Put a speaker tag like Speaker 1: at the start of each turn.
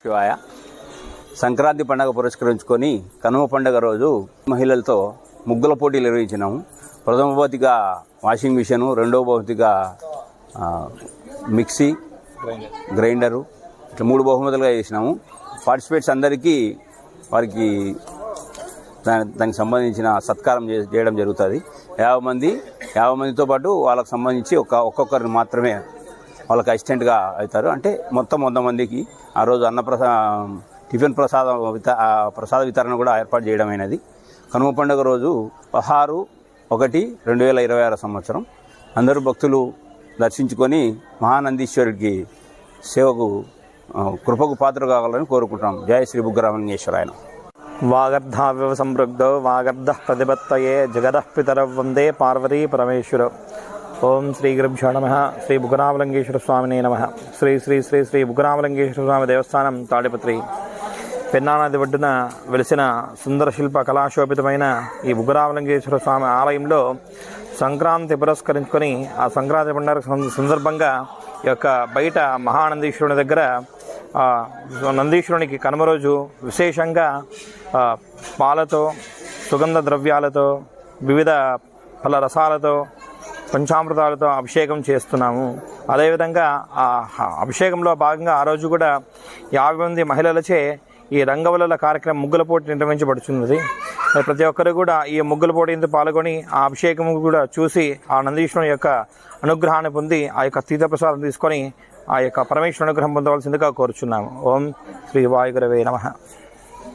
Speaker 1: శివాయ. సంక్రాంతి పండుగ పురస్కరించుకొని కనుమ పండుగ రోజు మహిళలతో ముగ్గుల పోటీలు నిర్వహించినాము. ప్రథమ బహుమతిగా వాషింగ్ మిషను, రెండవ బహుమతిగా మిక్సీ గ్రైండరు, ఇట్లా 3 బహుమతులుగా చేసినాము. పార్టిసిపేట్స్ అందరికీ వారికి దానికి సంబంధించిన సత్కారం చేయడం జరుగుతుంది. 50 మందితో పాటు వాళ్ళకి సంబంధించి ఒక్కొక్కరిని మాత్రమే వాళ్ళకి అసిస్టెంట్గా అవుతారు. అంటే మొత్తం 100 మందికి ఆ రోజు టిఫిన్ ప్రసాద వితరణ కూడా ఏర్పాటు చేయడం అయినది. కనుమ పండుగ రోజు 16/1/2026 సంవత్సరం అందరూ భక్తులు దర్శించుకొని మహానందీశ్వరుడికి సేవకు కృపకు పాత్ర కావాలని కోరుకుంటున్నాం. జయ శ్రీ బుగ్గరామలింగేశ్వరాయన.
Speaker 2: వాగర్ధావ్యవ సంపృక్తో వాగర్ధ ప్రతిపత్తయే జగదః పితరౌ వందే పార్వతీ పరమేశ్వరౌ. ఓం శ్రీ గురుభ్యో నమః. శ్రీ బుగ్గరామలింగేశ్వర స్వామినే నమః. శ్రీ శ్రీ శ్రీ శ్రీ బుగ్గరామలింగేశ్వర స్వామి దేవస్థానం తాడిపత్రి పెన్నానది ఒడ్డున వెలిసిన సుందర శిల్ప కళాశోభితమైన ఈ బుగ్గరామలింగేశ్వర స్వామి ఆలయంలో సంక్రాంతి పురస్కరించుకొని ఆ సంక్రాంతి పండుగ సందర్భంగా ఈ యొక్క బయట మహానందీశ్వరుని దగ్గర నందీశ్వరునికి కనుమ రోజు విశేషంగా పాలతో, సుగంధ ద్రవ్యాలతో, వివిధ ఫల రసాలతో, పంచామృతాలతో అభిషేకం చేస్తున్నాము. అదేవిధంగా ఆ అభిషేకంలో భాగంగా ఆ రోజు కూడా 50 మంది మహిళలచే ఈ రంగవల్లుల కార్యక్రమం ముగ్గుల పోటీ నిర్వహించబడుతున్నది. ప్రతి ఒక్కరు కూడా ఈ ముగ్గుల పోటీతో పాల్గొని ఆ అభిషేకం కూడా చూసి ఆ నందీశ్వరుని యొక్క అనుగ్రహాన్ని పొంది ఆ యొక్క తీర్థప్రసాదం తీసుకొని ఆ యొక్క పరమేశ్వరుని అనుగ్రహం పొందవలసిందిగా కోరుచున్నాము. ఓం శ్రీ వాయుగురవే నమః.